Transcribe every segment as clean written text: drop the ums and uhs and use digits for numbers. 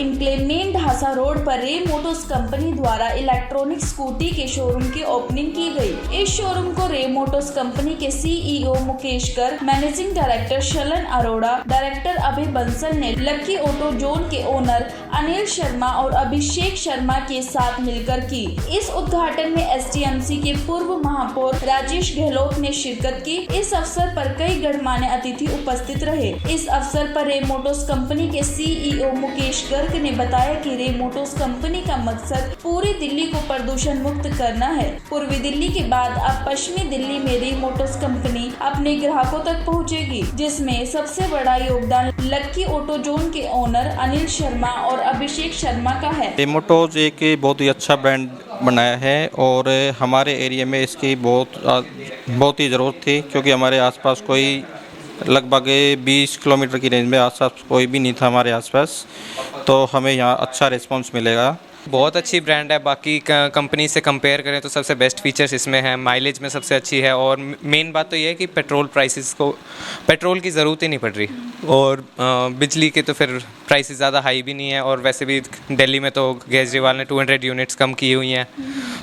Enclave main ढासा road पर Ray Motors company द्वारा electronic scooty के शोरूम की ओपनिंग की गई। इस शोरूम को रे मोटर्स कंपनी के CEO Mukesh Garg, managing director Shalan Arora, director Abhay Bansal ने लक्की ऑटो जोन के ओनर अनिल शर्मा और अभिषेक शर्मा के साथ मिलकर की। इस उद्घाटन में एसटीएमसी के पूर्व महापौर राजेश गहलोत ने शिरकत की। इस अवसर पर कई गणमान्य अतिथि उपस्थित रहे। इस अवसर पर रे मोटर्स कंपनी के सीईओ मुकेश गर्ग ने बताया कि रे मोटर्स कंपनी का मकसद पूरी दिल्ली को प्रदूषण मुक्त करना है। पूर्वी दिल्ली के बाद अब पश्चिमी दिल्ली में रे मोटर्स कंपनी अपने ग्राहकों तक पहुंचेगी, जिसमें सबसे बड़ा योगदान लक्की ऑटो जोन के ओनर अनिल शर्मा और अभिषेक शर्मा का है। रे मोटर्स एक बहुत ही अच्छा ब्रांड बनाया है और हमारे एरिया में इसकी बहुत ही ज़रूरत थी, क्योंकि हमारे आसपास कोई लगभग 20 किलोमीटर की रेंज में आसपास कोई भी नहीं था हमारे आसपास, तो हमें यहाँ अच्छा रिस्पांस मिलेगा। बहुत अच्छी ब्रांड है, बाकी कंपनी से कंपेयर करें तो सबसे बेस्ट फीचर्स इसमें हैं, माइलेज में सबसे अच्छी है और मेन बात तो ये है कि पेट्रोल की ज़रूरत ही नहीं पड़ रही और बिजली के तो फिर प्राइसेस ज़्यादा हाई भी नहीं है और वैसे भी दिल्ली में तो केजरीवाल ने 200 यूनिट्स कम की हुई हैं,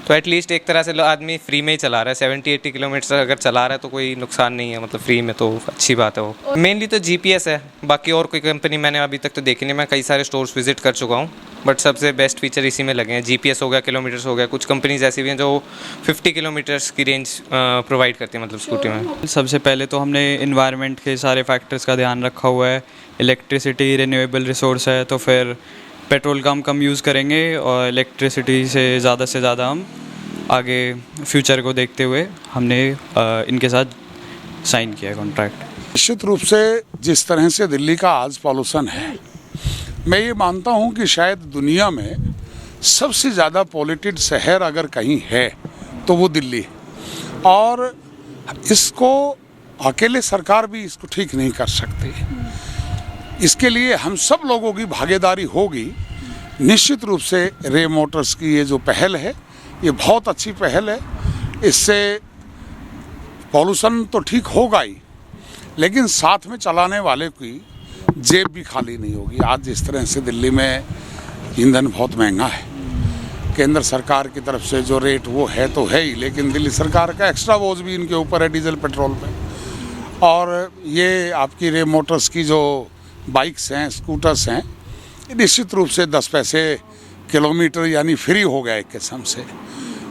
तो एटलीस्ट एक तरह से आदमी फ्री में ही चला रहा है। 70-80 किलोमीटर अगर चला रहा है तो कोई नुकसान नहीं है, मतलब फ्री में तो अच्छी बात है वो। मेनली तो GPS है, बाकी और कोई कंपनी मैंने अभी तक तो देखी नहीं। मैं कई सारे स्टोर्स विजिट कर चुका हूँ, बट सबसे बेस्ट फीचर इसी में लगे हैं। GPS हो गया, किलोमीटर्स हो गया। कुछ कंपनीज ऐसी भी हैं जो 50 किलोमीटर्स की रेंज प्रोवाइड करती है, मतलब स्कूटी में। सबसे पहले तो हमने इन्वायरमेंट के सारे फैक्टर्स का ध्यान रखा हुआ है। इलेक्ट्रिसिटी रिन्यूएबल रिसोर्स है, तो फिर पेट्रोल का हम कम यूज़ करेंगे और इलेक्ट्रिसिटी से ज़्यादा हम आगे फ्यूचर को देखते हुए हमने इनके साथ साइन किया कॉन्ट्रैक्ट। निश्चित रूप से जिस तरह से दिल्ली का आज पॉल्यूशन है, मैं ये मानता हूँ कि शायद दुनिया में सबसे ज़्यादा पॉल्यूटेड शहर अगर कहीं है तो वो दिल्ली है और इसको अकेले सरकार भी इसको ठीक नहीं कर सकती। इसके लिए हम सब लोगों की भागीदारी होगी। निश्चित रूप से रे मोटर्स की ये जो पहल है, ये बहुत अच्छी पहल है। इससे पॉल्यूशन तो ठीक होगा ही, लेकिन साथ में चलाने वाले की जेब भी खाली नहीं होगी। आज जिस तरह से दिल्ली में ईंधन बहुत महंगा है, केंद्र सरकार की तरफ से जो रेट वो है तो है ही, लेकिन दिल्ली सरकार का एक्स्ट्रा बोझ भी इनके ऊपर है डीजल पेट्रोल पे। और ये आपकी रे मोटर्स की जो बाइक्स हैं, स्कूटर्स हैं, निश्चित रूप से 10 पैसे किलोमीटर यानी फ्री हो गया एक किस्म से।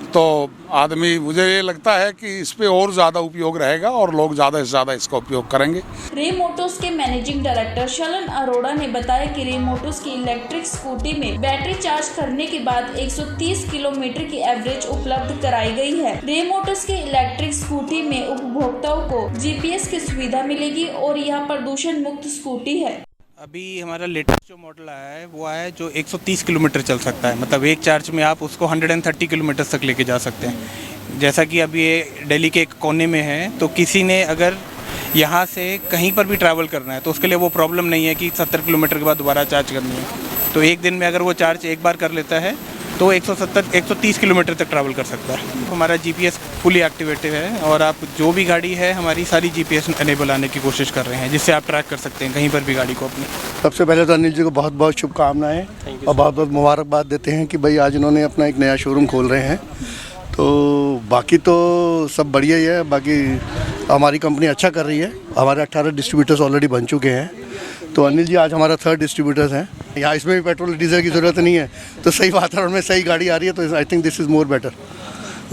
तो आदमी, मुझे ये लगता है कि इस पे और ज़्यादा उपयोग रहेगा और लोग ज़्यादा से ज़्यादा इसका उपयोग करेंगे। रे मोटर्स के मैनेजिंग डायरेक्टर शलन अरोड़ा ने बताया कि रे मोटर्स की इलेक्ट्रिक स्कूटी में बैटरी चार्ज करने के बाद 130 किलोमीटर की एवरेज उपलब्ध कराई गई है। रे मोटर्स की इलेक्ट्रिक स्कूटी में उपभोक्ताओं को GPS की सुविधा मिलेगी और यह प्रदूषण मुक्त स्कूटी है। अभी हमारा लेटेस्ट जो मॉडल आया है वो आया है जो 130 किलोमीटर चल सकता है, मतलब एक चार्ज में आप उसको 130 किलोमीटर तक लेके जा सकते हैं। जैसा कि अभी ये दिल्ली के एक कोने में है, तो किसी ने अगर यहाँ से कहीं पर भी ट्रैवल करना है तो उसके लिए वो प्रॉब्लम नहीं है कि 70 किलोमीटर के बाद दोबारा चार्ज करनी है। तो एक दिन में अगर वो चार्ज एक बार कर लेता है तो 130 किलोमीटर तक ट्रैवल कर सकता है। हमारा GPS फुली एक्टिवेटेड है और आप जो भी गाड़ी है हमारी सारी GPS एनेबल आने की कोशिश कर रहे हैं, जिससे आप ट्रैक कर सकते हैं कहीं पर भी गाड़ी को अपनी। सबसे पहले तो अनिल जी को बहुत बहुत शुभकामनाएं और बहुत बहुत मुबारकबाद देते हैं कि भाई आज इन्होंने अपना एक नया शोरूम खोल रहे हैं। तो बाकी तो सब बढ़िया ही है, बाकी हमारी कंपनी अच्छा कर रही है। हमारे 18 डिस्ट्रीब्यूटर्स ऑलरेडी बन चुके हैं। तो अनिल जी आज हमारा 3rd डिस्ट्रीब्यूटर्स हैं। यहाँ इसमें भी पेट्रोल डीजल की ज़रूरत नहीं है, तो सही वातावरण में सही गाड़ी आ रही है, तो I think this is more better.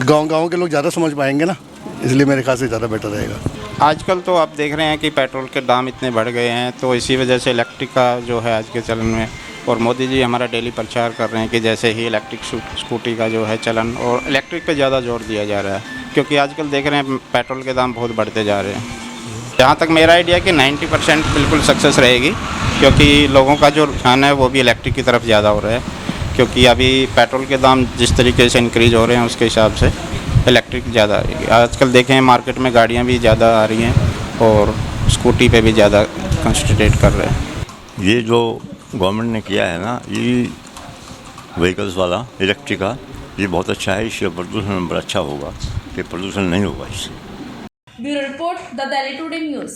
गाँव के लोग ज़्यादा समझ पाएंगे ना, इसलिए मेरे ख्याल से ज़्यादा बेटर रहेगा। आजकल तो आप देख रहे हैं कि पेट्रोल के दाम इतने बढ़ गए हैं, तो इसी वजह से इलेक्ट्रिक का जो है आज के चलन में, और मोदी जी हमारा डेली प्रचार कर रहे हैं कि जैसे ही इलेक्ट्रिक स्कूटी का जो है चलन और इलेक्ट्रिक पे ज़्यादा जोर दिया जा रहा है, क्योंकि आजकल देख रहे हैं पेट्रोल के दाम बहुत बढ़ते जा रहे हैं। जहाँ तक मेरा आइडिया कि 90% बिल्कुल सक्सेस रहेगी, क्योंकि लोगों का जो रुझान है वो भी इलेक्ट्रिक की तरफ ज़्यादा हो रहा है, क्योंकि अभी पेट्रोल के दाम जिस तरीके से इंक्रीज़ हो रहे हैं उसके हिसाब से इलेक्ट्रिक ज़्यादा आएगी। आजकल देखें मार्केट में गाड़ियाँ भी ज़्यादा आ रही हैं और स्कूटी पे भी ज़्यादा कंसंट्रेट कर रहे हैं। ये जो गवर्नमेंट ने किया है ना, ये व्हीकल्स वाला इलेक्ट्रिक का, ये बहुत अच्छा है। इससे प्रदूषण नंबर अच्छा होगा, कि प्रदूषण नहीं होगा इससे। Bureau report, the Delhi today news.